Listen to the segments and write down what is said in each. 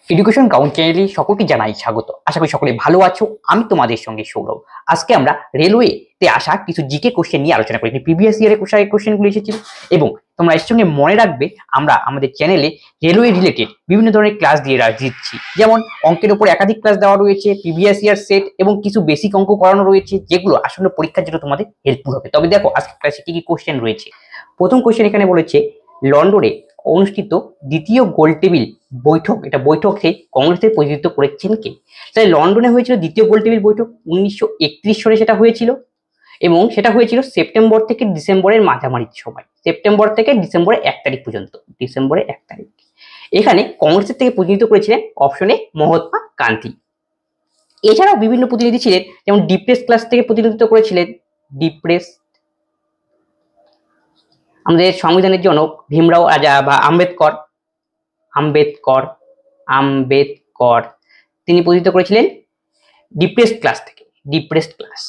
Education কাউন্সিলে সকলকে জানাই স্বাগত। আশা করি সকলে ভালো আছো। আমি তোমাদের সঙ্গে সৌরভ। আজকে আমরা রেলওয়েতে আসা কিছু জিকে কোশ্চেন নিয়ে আলোচনা করি। প্রিভিয়াস ইয়ারের কোশ্চেনগুলো এসেছিল এবং তোমরা এর সঙ্গে মনে রাখবে আমরা আমাদের চ্যানেলে রেলওয়ে রিলেটেড বিভিন্ন ধরনের ক্লাস দিয়ে দিচ্ছি। যেমন অঙ্কের উপর একাধিক ক্লাস দেওয়া রয়েছে, প্রিভিয়াস ইয়ার সেট এবং কিছু বেসিক অঙ্ক করানো রয়েছে, যেগুলো আসলে পরীক্ষার জন্য তোমাদের হেল্পফুল হবে। তবে দেখো আজকের ক্লাসে কি কি কোশ্চেন রয়েছে। প্রথম কোশ্চেন এখানে বলেছে লন্ডনে অনুষ্ঠিত দ্বিতীয় গোলটেবিল বৈঠক, এটা বৈঠকে কংগ্রেসের প্রতিনিধিত্ব করেছেন কে? তাই লন্ডনে হয়েছিল দ্বিতীয় গোলটেবিল বৈঠক 1931 সালে সেটা হয়েছিল এবং সেটা হয়েছিল সেপ্টেম্বর থেকে ডিসেম্বরের মাঝামাঝি সময়, সেপ্টেম্বর থেকে ডিসেম্বরের 1 তারিখ পর্যন্ত, ডিসেম্বরের 1 তারিখ। এখানে কংগ্রেসের থেকে প্রতিনিধিত্ব করেছিলেন অপশনে মহাত্মা গান্ধী। এছাড়াও বিভিন্ন প্রতিনিধি ছিলেন, যেমন ডিপ্রেস ক্লাস থেকে প্রতিনিধিত্ব করেছিলেন ডিপ্রেস আমাদের সংবিধানের জনক ভীমরাও বা আম্বেদকর তিনি প্রতিনিধিত্ব করেছিলেন ডিপ্রেস ক্লাস থেকে, ডিপ্রেস ক্লাস।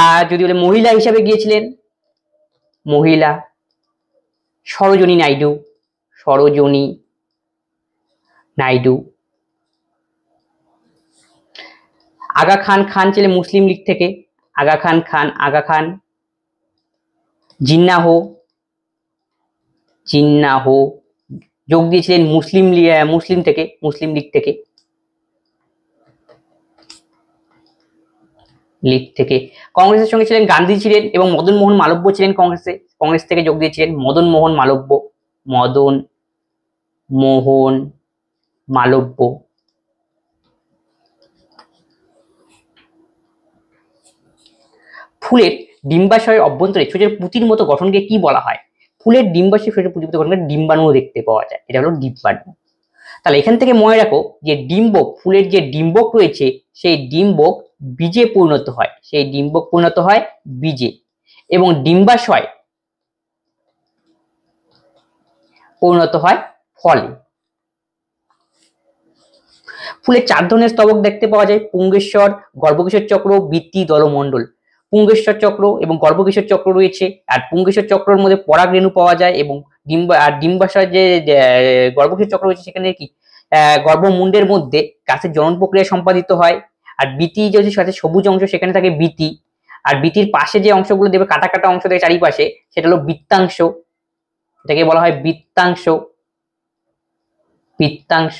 আর যদি বলে মহিলা হিসাবে গিয়েছিলেন মহিলা সরোজিনী নাইডু। আগা খান ছিলেন মুসলিম লীগ থেকে, আগা খান। জিন্নাহ যোগ দিয়েছিলেন মুসলিম লীগ থেকে। কংগ্রেসের সঙ্গে ছিলেন গান্ধী ছিলেন এবং মদন মোহন মালব্য ছিলেন কংগ্রেস থেকে যোগ দিয়েছিলেন মদন মোহন মালব্য। ফুলের ডিম্বাশয়ের অভ্যন্তরে ছোট পুঁতির মতো গঠনকে কি বলা হয়? ফুলের ডিম্বাশয় ছোট পুঁতির মতো গঠনকে ডিম্বাণু দেখতে পাওয়া যায়, এটা হলো ডিম্বাণু। তাহলে এখান থেকে মনে রাখো যে ডিম্বক, ফুলের যে ডিম্বক রয়েছে সেই ডিম্বক বীজে পরিণত হয়, বীজে, এবং ডিম্বাশয় পরিণত হয় ফলে। ফুলের 4 ধরনের স্তবক দেখতে পাওয়া যায়: পুংগেশ্বর, গর্ভকেশর চক্র, বৃত্তি, দলমণ্ডল। পুংগেশ্বর চক্র এবং গর্ভকেশর চক্র রয়েছে। আর পুংগেশ্বর চক্রের মধ্যে পরাগ রেণু পাওয়া যায় এবং ডিম্বাশয় যে গর্ভকেশর চক্র রয়েছে সেখানে কি গর্ভমুণ্ডের মধ্যে গাছের জনন প্রক্রিয়া সম্পাদিত হয়। আর বৃতি যদি সাথে সবুজ অংশ সেখানে থাকে বৃতি। আর বৃতির পাশে যে অংশগুলো দেবে কাটা অংশ থাকে চারিপাশে সেটা হলো বৃত্তাংশ, এটাকে বলা হয় বৃত্তাংশ।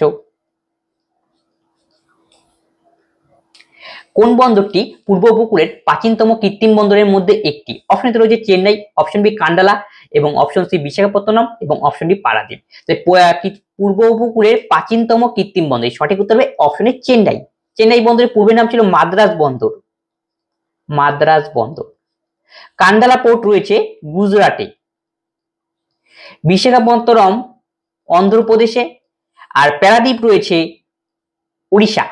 কোন বন্দরটি পূর্ব উপকূলের প্রাচীনতম কৃত্রিম বন্দরের মধ্যে একটি? অপশন রয়েছে চেন্নাই, অপশন বি কান্ডালা এবং অপশন সি বিশাখাপত্তনম এবং অপশন ডি পারাদ্বীপ। পূর্ব উপকূলের প্রাচীনতম কৃত্রিম বন্দর, সঠিক উত্তর হবে অপশনে চেন্নাই বন্দরের পূর্বের নাম ছিল মাদ্রাজ বন্দর। কান্ডালা পোর্ট রয়েছে গুজরাটে, বিশাখাপত্তনম অন্ধ্রপ্রদেশে, আর পারাদ্বীপ রয়েছে উড়িষ্যা।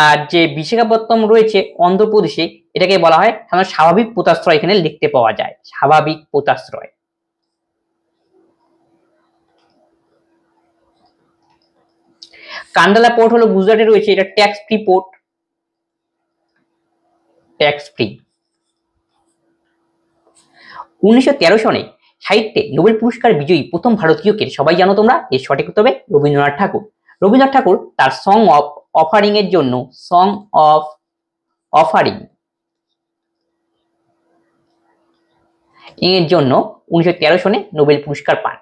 আর যে বিশাখাপত্তনম রয়েছে অন্ধ্রপ্রদেশে, এটাকে বলা হয় স্বাভাবিক পোতাশ্রয়, এখানে লিখতে পাওয়া যায় স্বাভাবিক পোতাশ্রয়। কান্ডালা পোর্ট হলো গুজরাটে রয়েছে, এটা tax free port, tax free. 1913 সনে সাহিত্যে নোবেল পুরস্কার বিজয়ী প্রথম ভারতীয় কে? সবাই জানো তোমরা, এর সঠিক উত্তর হবে রবীন্দ্রনাথ ঠাকুর। তার সং অফ অফারিং এর জন্য 1913 সনে নোবেল পুরস্কার পান।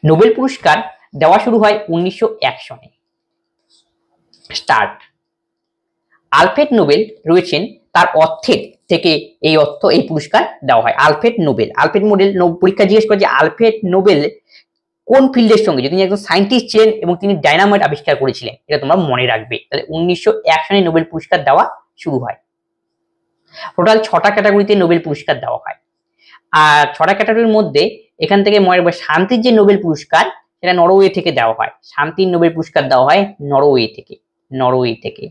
নোবেল পুরস্কার দেওয়া শুরু হয় 1901 সনে। স্টার্ট। আলফ্রেড নোবেল রয়েছেন, তার অর্থের থেকে এই পুরস্কার দেওয়া হয়। আলফ্রেড নোবেল পরীক্ষা জিজ্ঞেস করে যে আলফ্রেড নোবেল কোন ফিল্ডের সঙ্গে, যদি তিনি একজন সায়েন্টিস্ট ছিলেন এবং তিনি ডায়নামাইট আবিষ্কার করেছিলেন, এটা তোমরা মনে রাখবে। তাহলে 1901 সনে নোবেল পুরস্কার দেওয়া শুরু হয়। টোটাল 6টা ক্যাটাগরিতে নোবেল পুরস্কার দেওয়া হয়। আর 6টা ক্যাটাগরির মধ্যে এখান থেকে মনে রাখবে শান্তির যে নোবেল পুরস্কার সেটা নরওয়ে থেকে দেওয়া হয়, শান্তির নোবেল পুরস্কার দেওয়া হয় নরওয়ে থেকে।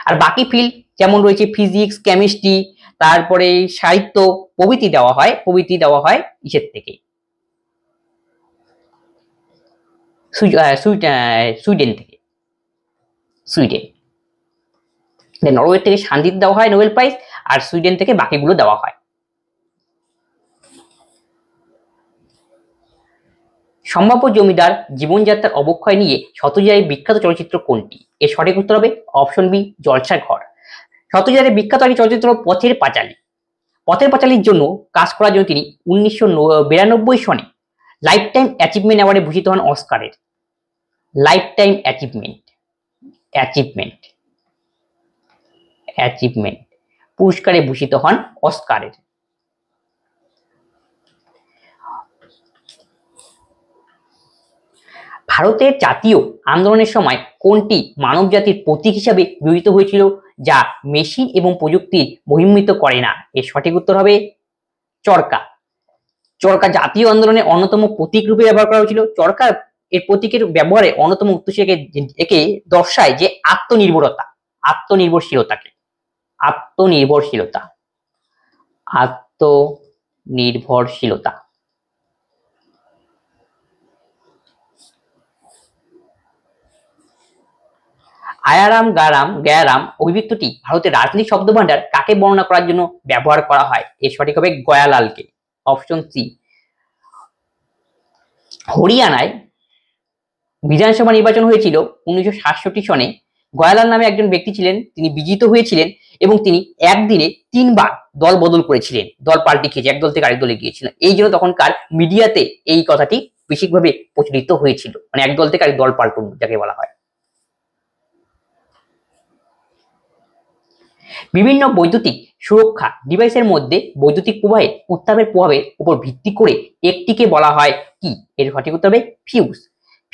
আর বাকি ফিল্ড যেমন রয়েছে ফিজিক্স, কেমিস্ট্রি, তারপরে সাহিত্য প্রভৃতি দেওয়া হয় ইসের থেকে, সুইডেন থেকে। নরওয়ে থেকে শান্তির দেওয়া হয় নোবেল প্রাইজ, আর সুইডেন থেকে বাকিগুলো দেওয়া হয়। সম্ভাব্য জমিদার জীবনযাত্রার অবক্ষয় নিয়ে সত্যজিতের বিখ্যাত চলচ্চিত্র কোনটি? এর সঠিক উত্তর হবে অপশন বি জলসা ঘর। সত্যজিতের বিখ্যাত একটি চলচ্চিত্র পথের পাঁচালী। পথের পাঁচালীর জন্য কাজ করার জন্য তিনি 1992 সনে লাইফ টাইম অ্যাচিভমেন্ট অ্যাওয়ার্ডে ভূষিত হন অস্কারের। Lifetime achievement achievement achievement পুরস্কারে ভূষিত হন অস্কারের। ভারতের জাতীয় আন্দোলনের সময় কোনটি মানবজাতির প্রতীক হিসাবে বিবেচিত হয়েছিল যা মেশিন এবং প্রযুক্তির বহির্মিত করে না? এর সঠিক উত্তর হবে চরকা। চরকা জাতীয় আন্দোলনের অন্যতম প্রতীক রূপে ব্যবহার করা হয়েছিল। চরকা এর প্রতীকের ব্যবহারে অন্যতম উদ্দেশ্য একে দর্শায় যে আত্মনির্ভরতা, আত্মনির্ভরশীলতাকে, আত্মনির্ভরশীলতা, আত্মনির্ভরশীলতা। আয়ারাম গারাম গয়ারাম অভিব্যক্তিটি ভারতের রাজনৈতিক শব্দভাণ্ডার কাকে বর্ণনা করার জন্য ব্যবহার করা হয়? এর সঠিক হবে গয়ালালকে। Option C. হরিয়ানায় বিধানসভা নির্বাচন হয়েছিল 1967 সনে। গয়ালাল নামে একজন ব্যক্তি ছিলেন, তিনি বিজিত হয়েছিলেন এবং তিনি একদিনে 3 বার দল বদল করেছিলেন, দল পাল্টে খেয়েছে, এক দল থেকে আরেক দলে গিয়েছিলেন। এই জন্য তখনকার মিডিয়াতে এই কথাটি বেশিভাবে প্রচলিত হয়েছিল, মানে এক দল থেকে আরেক দল পাল্টন যাকে বলা হয়। বিভিন্ন বৈদ্যুতিক সুরক্ষা ডিভাইসের মধ্যে বৈদ্যুতিক প্রবাহের উত্তাপের প্রভাবের উপর ভিত্তি করে একটিকে বলা হয় কি? এর সঠিক উত্তর হবে ফিউজ।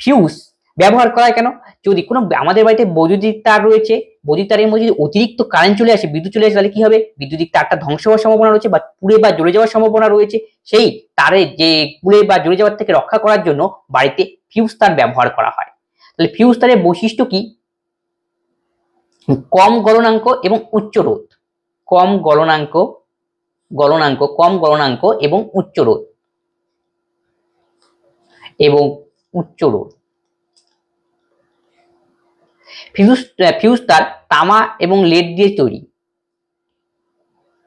ফিউজ ব্যবহার করা হয় কেন? যদি কোনো আমাদের বাড়িতে বৈদ্যুতিক তার রয়েছে, বৈদ্যুতিক তারের মধ্যে যদি অতিরিক্ত কারেন্ট চলে আসে, বিদ্যুৎ চলে আসে, তাহলে কি হবে? বিদ্যুতিক তারটা ধ্বংস হওয়ার সম্ভাবনা রয়েছে বা পুড়ে বা জ্বলে যাওয়ার সম্ভাবনা রয়েছে। সেই তারে যে পুড়ে বা জ্বলে যাওয়ার থেকে রক্ষা করার জন্য বাড়িতে ফিউজ তার ব্যবহার করা হয়। তাহলে ফিউজ তারের বৈশিষ্ট্য কি? কম গলনাঙ্ক এবং উচ্চ রোধ। কম গলনাঙ্ক এবং উচ্চ রোধ ফিউজ তার তামা এবং লেড দিয়ে তৈরি,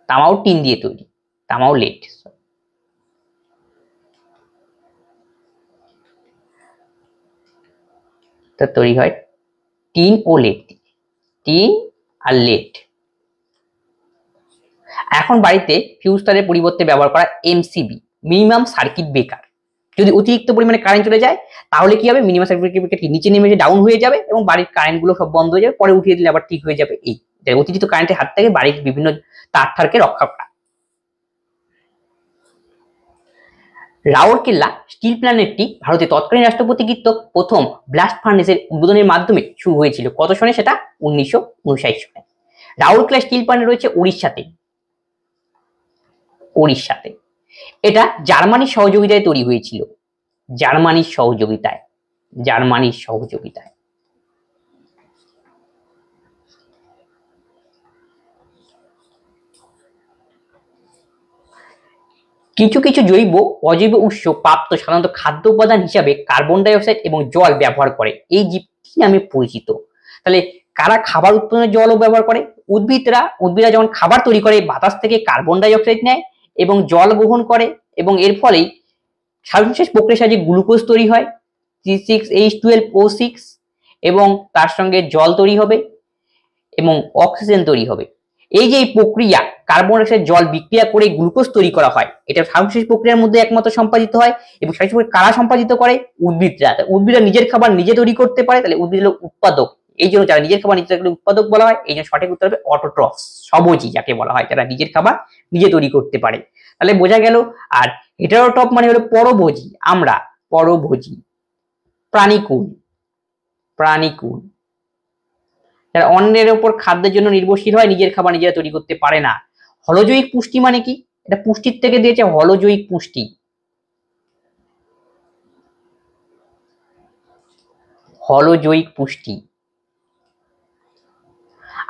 তামা ও টিন দিয়ে তৈরি, তামা ও লেড তৈরি হয় টিন ও লেড দিয়ে, টিন আর লেড। এখন বাড়িতে ফিউজ তারের পরিবর্তে ব্যবহার করা এমসিবি, মিনিমাম সার্কিট ব্রেকার। যদি অতিরিক্ত পরিমাণে কারেন্ট চলে যায় তাহলে কি হবে? মিনিমাম সার্কিট ব্রেকারটি নিচে নেমে ডাউন হয়ে যাবে এবং বাড়ির কারেন্ট গুলো সব বন্ধ হয়ে যাবে, পরে উঠিয়ে দিলে আবার ঠিক হয়ে যাবে। এই অতিরিক্ত কারেন্টের হাত থেকে বাড়ির বিভিন্ন তার ঠারকে রক্ষা করা। রাউরকেল্লা স্টিল প্ল্যান্টটি ভারতের তৎকালীন রাষ্ট্রপতি কর্তৃক প্রথম ব্লাস্ট ফার্নেসের উদ্বোধনের মাধ্যমে শুরু হয়েছিল। কত সনে? সেটা 1959 সনে। রাউরকেল্লা স্টিল প্ল্যান্ট রয়েছে উড়িষ্যাতে। এটা জার্মানির সহযোগিতায় তৈরি হয়েছিল, জার্মানির সহযোগিতায়। কিছু কিছু জৈব অজৈব উৎস প্রাপ্ত সাধারণত খাদ্য উপাদান হিসাবে কার্বন ডাই অক্সাইড এবং জল ব্যবহার করে। এই জীব কি নামে পরিচিত? তাহলে কারা খাবার উৎপাদনের জলও ব্যবহার করে? উদ্ভিদরা যখন খাবার তৈরি করে বাতাস থেকে কার্বন ডাই অক্সাইড নেয় এবং জল গ্রহণ করে এবং এর ফলেই শ্বাসপ্রশ্বাস প্রক্রিয়ার সাহায্যে গ্লুকোজ তৈরি হয় C6H12O6 এবং তার সঙ্গে জল তৈরি হবে এবং অক্সিজেন তৈরি হবে। এই যে এই প্রক্রিয়া কার্বন ডাই অক্সাইড জল বিক্রিয়া করে গ্লুকোজ তৈরি করা হয়, এটা শ্বাসপ্রশ্বাস প্রক্রিয়ার মধ্যে একমাত্র সম্পাদিত হয় এবং শ্বাসপ্রশ্বাস কারা সম্পাদিত করে? উদ্ভিদরা নিজের খাবার নিজে তৈরি করতে পারে, তাহলে উদ্ভিদ হলো উৎপাদক। এই জন্য যারা নিজের খাবার নিজে তৈরি উৎপাদক বলা হয়। এই জন্য সঠিক উত্তর হবে অটোট্রফস, স্বভোজী যাকে বলা হয়, যারা নিজের খাবার নিজে তৈরি করতে পারে। তাহলে বোঝা গেল। আর হেটারোট্রফ মানে হলো পরভোজী, আমরা পরভোজী। প্রাণীকুল যারা অন্যের উপর খাদ্যের জন্য নির্ভরশীল হয়, নিজের খাবার নিজেরা তৈরি করতে পারে না। হলজৈবিক পুষ্টি মানে কি? এটা পুষ্টির থেকে দিয়েছে হলজৈবিক পুষ্টি।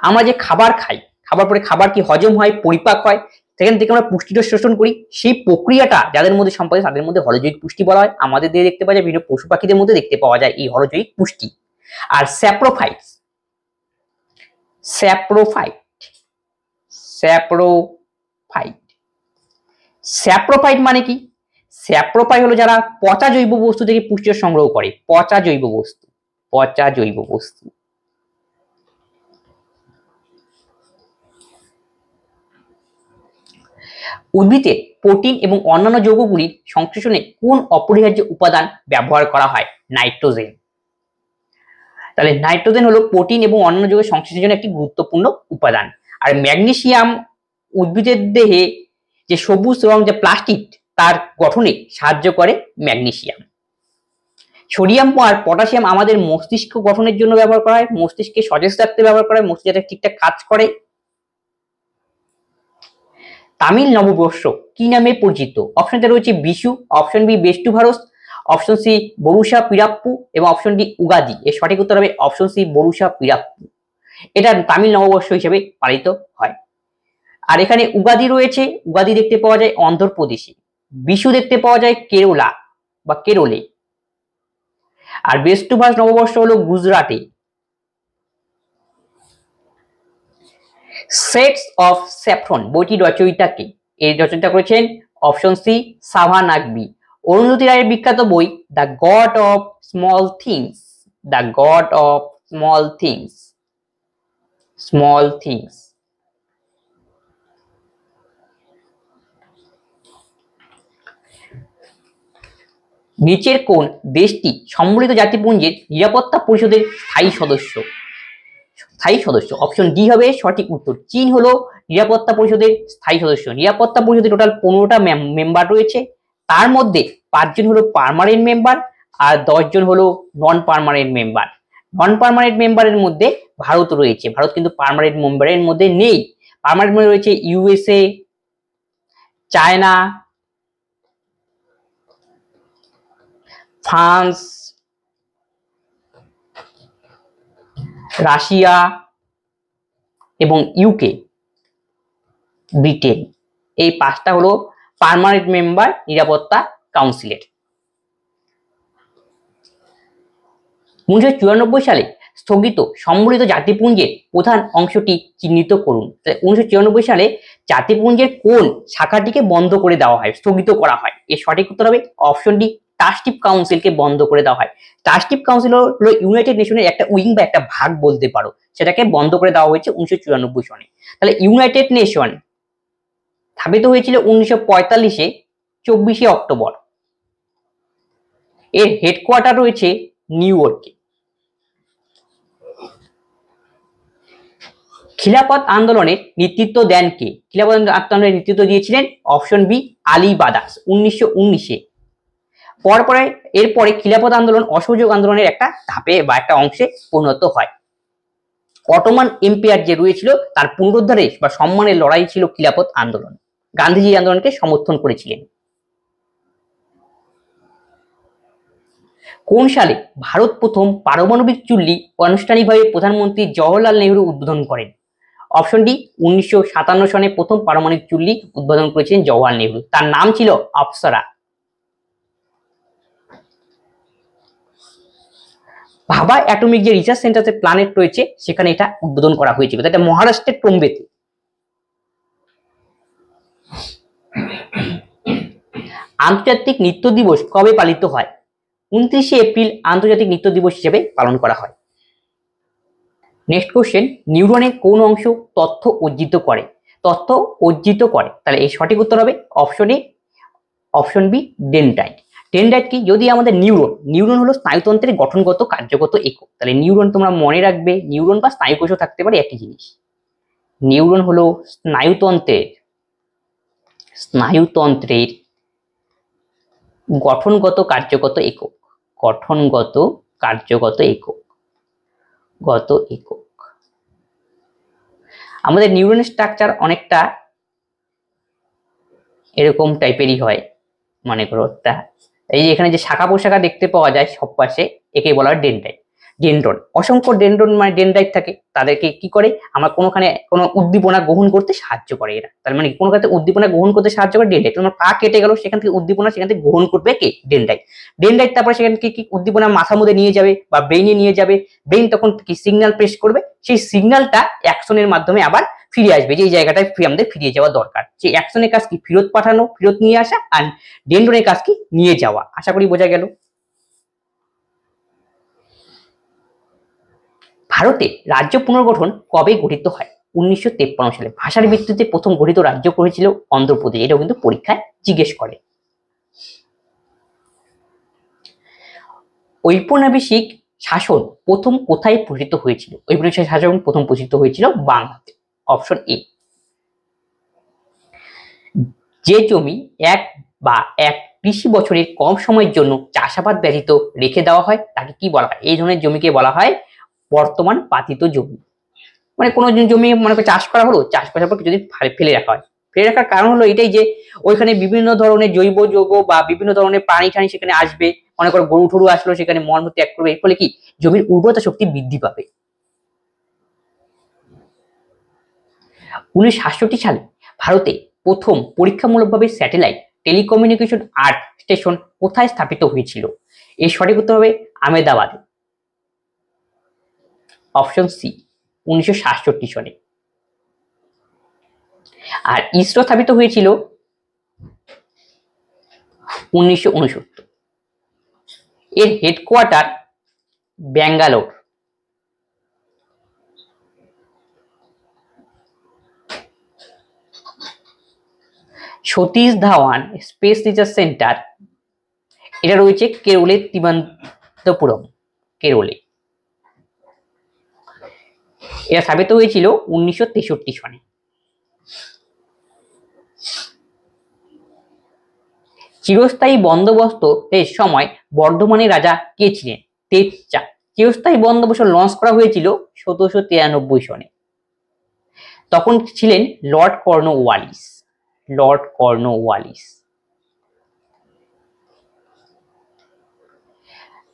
আমরা যে খাবার খাই, খাবার পরে খাবার কি হজম হয়, পরিপাক হয়, সেখান থেকে আমরা পুষ্টিটা শোষণ করি, সেই প্রক্রিয়াটা যাদের মধ্যে সম্পাদিত তাদের মধ্যে হলজৈবিক পুষ্টি বলা হয়। আমাদের দিয়ে দেখতে পাওয়া যায়, বিভিন্ন পশু পাখিদের মধ্যে দেখতে পাওয়া যায় এই হলজৈবিক পুষ্টি। আর স্যাপ্রোফাইট মানে কি? স্যাপ্রোফাইট হলো যারা পচা জৈব বস্তু থেকে পুষ্টি সংগ্রহ করে, পচা জৈব বস্তু, পচা জৈব বস্তু। উদ্ভিদে প্রোটিন এবং অন্যান্য যৌগগুলির সংশ্লেষণে কোন অপরিহার্য উপাদান ব্যবহার করা হয়? নাইট্রোজেন। তাহলে নাইট্রোজেন হলো প্রোটিন এবং অন্যান্য যৌগের সংশ্লেষণের জন্য একটি গুরুত্বপূর্ণ উপাদান। আর ম্যাগনেসিয়াম উদ্ভিদের দেহে যে সবুজ রং যে প্লাস্টিক তার গঠনে সাহায্য করে ম্যাগনেসিয়াম। সোডিয়াম আর পটাশিয়াম আমাদের মস্তিষ্ক গঠনের জন্য ব্যবহার করা হয়, মস্তিষ্কে সতেজ রাখতে ব্যবহার করা হয়, মস্তিষ্ক যাতে ঠিকঠাক কাজ করে। তামিল নববর্ষ কি নামে পরিচিত? অপশনটা রয়েছে Vishu, option B Bestu Varas, option C Varusha Pirappu এবং অপশন ডি উগাদি। এর সঠিক উত্তর হবে অপশন সি বরুষা পিরাপ্পু। এটা তামিল নববর্ষ হিসেবে পালিত হয়। আর এখানে উগাদি রয়েছে, উগাদি দেখতে পাওয়া যায় অন্ধ্রপ্রদেশে, বিশু দেখতে পাওয়া যায় কেরলা বা কেরলে, আর বেষ্টু ভারত নববর্ষ হলো গুজরাটে। সেটস অফ স্যাফরন বইটির রচয়িতা কে? এর রচয়িতা করেছেন অপশন সি সাভা নাকবি। অরুন্ধতী রায়ের বিখ্যাত বই the god of small things, the god of small things, small things. নিচের কোন দেশটি সম্মিলিত জাতিপুঞ্জের নিরাপত্তা পরিষদের স্থায়ী সদস্য? স্থায়ী সদস্য অপশন ডি হবে সঠিক উত্তর। চীন হলো নিরাপত্তা পরিষদের স্থায়ী সদস্য। নিরাপত্তা পরিষদে টোটাল 15টা মেম্বার রয়েছে, তার মধ্যে 5 জন হলো পার্মানেন্ট মেম্বার আর 10 জন হলো নন পার্মানেন্ট মেম্বার। নন পার্মানেন্ট মেম্বারের মধ্যে ভারত রয়েছে, ভারত কিন্তু পার্মানেন্ট মেম্বারের মধ্যে নেই। পার্মানেন্ট মেম্বার রয়েছে ইউএসএ, চায়না, ফ্রান্স, রাশিয়া এবং ইউকে, ব্রিটেন। এই 5টা হলো পার্মানেন্ট মেম্বার নিরাপত্তা কাউন্সিলের। 1994 সালে স্থগিত সম্মিলিত জাতিপুঞ্জের প্রধান অংশটি চিহ্নিত করুন। 1994 সালে জাতিপুঞ্জের কোন শাখাটিকে বন্ধ করে দেওয়া হয়, স্থগিত করা হয়? এর সঠিক উত্তর হবে অপশন ডি ট্রাস্টিপ কাউন্সিলকে বন্ধ করে দেওয়া হয়। ট্রাস্টিপ কাউন্সিল হলো ইউনাইটেড নেশনের একটা উইং বা একটা ভাগ বলতে পারো, সেটাকে বন্ধ করে দেওয়া হয়েছে 1994 সনে। তাহলে ইউনাইটেড নেশন স্থাপিত হয়েছিল 1945-এ 24শে অক্টোবর। এর হেডকোয়ার্টার রয়েছে নিউ ইয়র্কে। খিলাফত আন্দোলনের নেতৃত্ব দেন কে? খিলাফত আন্দোলনের নেতৃত্ব দিয়েছিলেন অপশন বি আলী বাদাস 1919-এ। এরপরে খিলাফত আন্দোলন অসহযোগ আন্দোলনের একটা ধাপে বা একটা অংশে পরিণত হয়। অটোমান এম্পায়ার যে রয়েছিল তার পুনরুদ্ধারে বা সম্মানের লড়াই ছিল খিলাফত আন্দোলন। গান্ধীজি আন্দোলনকে সমর্থন করেছিলেন। কোন সালে ভারত প্রথম পারমাণবিক চুল্লি আনুষ্ঠানিকভাবে প্রধানমন্ত্রী জওহরলাল নেহরু উদ্বোধন করেন? অপশন ডি 1957 সনে প্রথম পারমাণবিক চুল্লি উদ্বোধন করেছিলেন জওহরলাল নেহরু, তার নাম ছিল অপ্সরা। ভাবা অ্যাটমিক যে রিসার্চ সেন্টার প্ল্যানেট রয়েছে সেখানে এটা উদ্বোধন করা হয়েছিল, এটা মহারাষ্ট্রের ট্রম্বেতে। আন্তর্জাতিক নৃত্য দিবস কবে পালিত হয়? 29শে এপ্রিল আন্তর্জাতিক নৃত্য দিবস হিসেবে পালন করা হয়। নেক্সট কোশ্চেন, নিউরনের কোন অংশ তথ্য অর্জিত করে? তথ্য অর্জিত করে, তাহলে এই সঠিক উত্তর হবে option A, option B dendrite. Dendrite কি? যদি আমাদের নিউরন হলো স্নায়ুতন্ত্রের গঠনগত কার্যগত একক। তাহলে নিউরন তোমরা মনে রাখবে, নিউরন বা স্নায়ুকোষও থাকতে পারে একই জিনিস। নিউরন হলো স্নায়ুতন্ত্রের গঠনগত কার্যগত একক, গঠনগত কার্যগত একক, গত একক। আমাদের নিউরনের স্ট্রাকচার অনেকটা এরকম টাইপেরই হয়। মনে করো একটা এই যে এখানে যে শাখা প্রশাখা দেখতে পাওয়া যায় সব পাশে, একে বলা হয় ডেনড্রাইট। ডেনড্রন, অসংখ্য ডেনড্রন মানে ডেনড্রাইট থাকে, তাদেরকে কি করে আমরা কোনোখানে কোনো উদ্দীপনা গ্রহণ করতে সাহায্য করে এরা। তার মানে কোনো ক্ষেত্রে উদ্দীপনা গ্রহণ করতে সাহায্য করে ডেনড্রাইট। তোমার পা কেটে গেল, সেখান থেকে উদ্দীপনা সেখান থেকে গ্রহণ করবে কে? ডেনড্রাইট। ডেনড্রাইট তারপরে সেখান থেকে কি উদ্দীপনা মাথার মধ্যে নিয়ে যাবে বা ব্রেইনে নিয়ে যাবে, ব্রেইন তখন কি সিগন্যাল প্রেস করবে, সেই সিগন্যালটা অ্যাকশনের মাধ্যমে আবার ফিরে আসবে, যে এই জায়গাটায় আমাদের ফিরে যাওয়া দরকার। যে অ্যাকশনের কাজ কি? ফেরত পাঠানো, ফেরত নিয়ে আসা, আর ডেন্ড্রনের কাজ কি? নিয়ে যাওয়া। আশা করি বোঝা গেল। ভারতে রাজ্য পুনর্গঠন কবে গঠিত হয়? 1953 সালে। ভাষার ভিত্তিতে প্রথম গঠিত রাজ্য করেছিল অন্ধ্রপ্রদেশ। এটাও কিন্তু পরীক্ষায় জিজ্ঞেস করে। ঔপনিবেশিক শাসন প্রথম কোথায় প্রচলিত হয়েছিল? ঔপনিবেশিক শাসন প্রথম প্রচলিত হয়েছিল বাংলাতে। Option A. যে জমি এক বা এক কৃষি বছরের কম সময়ের জন্য চাষাবাদ ব্যতীত রেখে দেওয়া হয় তাকে কি বলা হয়? এই ধরনের জমিকে বলা হয় বর্তমান পাতিত জমি। মানে কোনো জমি মনে করে চাষ করা হলো, চাষ করার পর যদি ফেলে রাখা হয়, ফেলে রাখার কারণ হলো এটাই যে ওইখানে বিভিন্ন ধরনের জৈব যৌগ বা বিভিন্ন ধরনের প্রাণী টাণী সেখানে আসবে, মনে করো গরু ঠরু আসলো সেখানে মলমূত্র ত্যাগ করবে, এর ফলে কি জমির উর্বরতা শক্তি বৃদ্ধি পাবে। 1967 সালে ভারতে প্রথম পরীক্ষামূলকভাবে স্যাটেলাইট টেলিকমিউনিকেশন আর্থ স্টেশন কোথায় স্থাপিত হয়েছিল? এর সঠিক উত্তর হবে আহমেদাবাদে। অপশন সি, 1967 সালে। আর ইসরো স্থাপিত হয়েছিল 1969। এর headquarter Bangalore. Satish Dhawan space research centre, এটা রয়েছে কেরলের তিরুবনন্তপুরম, কেরলে। এটা স্থাপিত হয়েছিল 1963 সালে। চিরস্থায়ী বন্দোবস্তের সময় বর্ধমানের রাজা কে ছিলেন? তেজচাঁদ। চিরস্থায়ী বন্দোবস্ত লঞ্চ করা হয়েছিল 1793 সনে। তখন ছিলেন লর্ড কর্নওয়ালিস। Lord Cornwallis.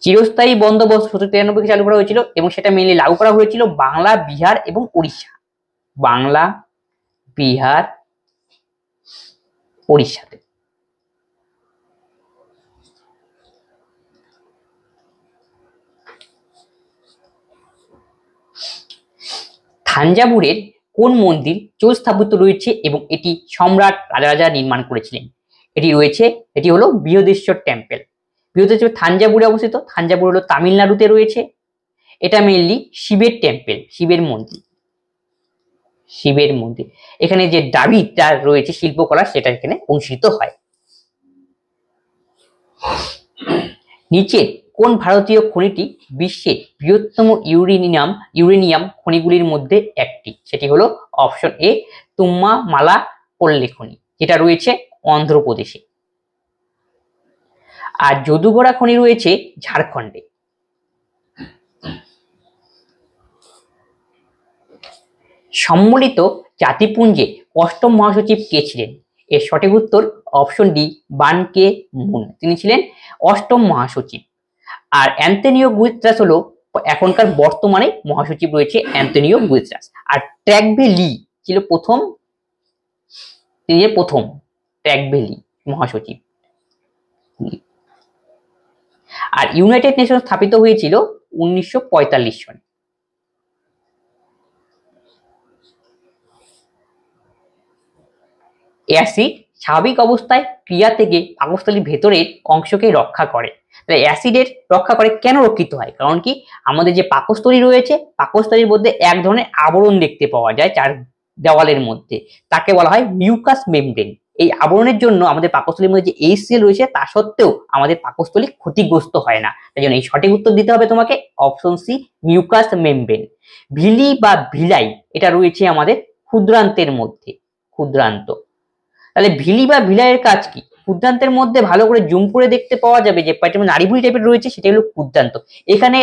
চিরস্থায়ী বন্দোবস্ত 1793 চালু করা হয়েছিল এবং সেটা মেনলি লাগু করা হয়েছিল বাংলা, বিহার এবং উড়িষ্যা। বাংলা, বিহার, উড়িষ্যাতে। থাঞ্জাভুরের কোন মন্দির চোল স্থাপিত রয়েছে এবং এটি সম্রাট রাজা নির্মাণ করেছিলেন? এটি হলো বৃহদেশ্বর টেম্পল। বৃহদেশ্বর থাঞ্জাভুরে অবস্থিত। থাঞ্জাভুর হলো তামিলনাড়ুতে রয়েছে। এটা মেইনলি শিবের টেম্পল, শিবের মন্দির। শিবের মন্দির। এখানে যে দাবিটা রয়েছে শিল্পকলা সেটা এখানে অনুষ্ঠিত হয়। নিচে কোন ভারতীয় খনিটি বিশ্বের বৃহত্তম ইউরেনিয়াম খনিগুলির মধ্যে একটি? সেটি হলো অপশন এ, তুম্মামালা পল্লী খনি, যেটা রয়েছে অন্ধ্রপ্রদেশে। আর যদুগড়া খনি রয়েছে ঝাড়খণ্ডে। সম্মিলিত জাতিপুঞ্জে অষ্টম মহাসচিব কে ছিলেন? এর সঠিক উত্তর অপশন ডি, বান কে মুন। তিনি ছিলেন অষ্টম মহাসচিব। আর অ্যান্তনিও গুতেরাস হলো এখনকার বর্তমানে মহাসচিব রয়েছে অ্যান্তনিও গুতেরাস। আর ট্র্যাকভে লি ছিল প্রথম, তিনি প্রথম ট্র্যাকভে লি মহাসচিব। আর ইউনাইটেড নেশন স্থাপিত হয়েছিল 1945 সনে। অ্যাসিড স্বাভাবিক অবস্থায় ক্রিয়া থেকে পাকস্থলীর ভেতরের অংশকে রক্ষা করে। তাহলে অ্যাসিডের রক্ষা করে কেন রক্ষিত হয়? কারণ কি আমাদের যে পাকস্থলী রয়েছে, পাকস্থলীর মধ্যে এক ধরনের আবরণ দেখতে পাওয়া যায় চার দেওয়ালের মধ্যে, তাকে বলা হয় মিউকাস মেমব্রেন। এই আবরণের জন্য আমাদের পাকস্থলীর মধ্যে যে HCl রয়েছে তা সত্ত্বেও আমাদের পাকস্থলী ক্ষতিগ্রস্ত হয় না। তাই জন্য এই সঠিক উত্তর দিতে হবে তোমাকে option C, mucous membrane. Villi বা ভিলাই এটা রয়েছে আমাদের ক্ষুদ্রান্তের মধ্যে, ক্ষুদ্রান্ত। তাহলে ভিলি বা ভিলাইয়ের কাজ কি? ক্ষুদ্রান্তের মধ্যে ভালো করে জুম করে দেখতে পাওয়া যাবে যে নাড়িভুড়ি টাইপের রয়েছে, সেটা হলো ক্ষুদ্রান্ত। এখানে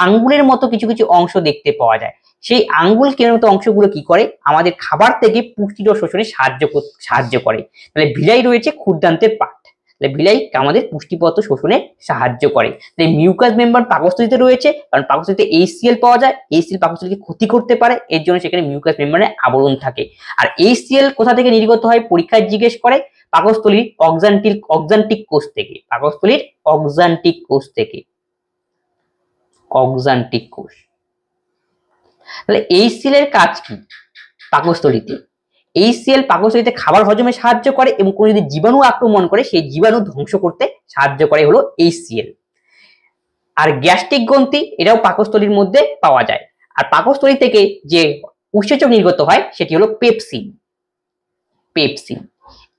আঙ্গুলের মতো কিছু কিছু অংশ দেখতে পাওয়া যায়। সেই আঙ্গুল কেনার মতো অংশগুলো কি করে? আমাদের খাবার থেকে পুষ্টিরস শোষণে সাহায্য করে। তাহলে ভিলাই রয়েছে ক্ষুদ্রান্তের পার্ট। তাহলে ভিলাই আমাদের পুষ্টিপত্র শোষণে সাহায্য করে। তাই মিউকাস মেমব্রেন পাকস্থলীতে রয়েছে, কারণ পাকস্থলীতে HCl পাওয়া যায়, HCl পাকস্থলীকে ক্ষতি করতে পারে, এর জন্য সেখানে মিউকাস মেমব্রেনের আবরণ থাকে। আর HCl কোথা থেকে নির্গত হয় পরীক্ষায় জিজ্ঞেস করে? পাকস্থলীর অক্সান্টিক কোষ থেকে। পাকস্থলীর অক্সান্টিক কোষ থেকে। অক্সান্টিক কোষ। তাহলে HCl এর কাজ কি? পাকস্থলীতে। HCl পাকস্থলীতে খাবার হজমে সাহায্য করে এবং কোনো যদি জীবাণু আক্রমণ করে সেই জীবাণু ধ্বংস করতে সাহায্য করে হলো HCl। আর গ্যাস্ট্রিক গ্রন্থি এটাও পাকস্থলীর মধ্যে পাওয়া যায়। আর পাকস্থলী থেকে যে উৎসেচক নির্গত হয় সেটি হলো পেপসিন। পেপসিন,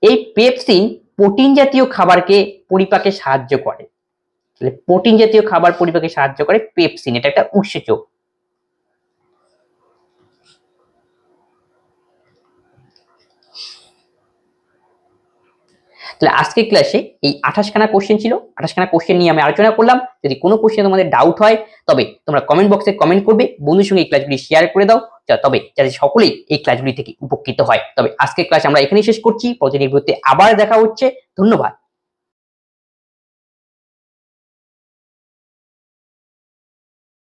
এই পেপসিন প্রোটিন জাতীয় খাবারকে পরিপাকে সাহায্য করে। প্রোটিন জাতীয় খাবার পরিপাকে সাহায্য করে পেপসিন, এটা একটা উৎসেচক। তাহলে আজকের ক্লাসে এই 28খানা কোশ্চেন ছিল। 28খানা কোশ্চেন নিয়ে আমি আলোচনা করলাম। যদি কোনো কোশ্চেন তোমাদের ডাউট হয় তবে তোমরা কমেন্ট বক্সে কমেন্ট করবে, বন্ধুর সঙ্গে এই ক্লাসগুলি শেয়ার করে দাও, তবে যাতে সকলেই এই ক্লাসগুলি থেকে উপকৃত হয়। তবে আজকের ক্লাস আমরা এখানেই শেষ করছি। পরবর্তী ভিডিওতে আবার দেখা হচ্ছে। ধন্যবাদ।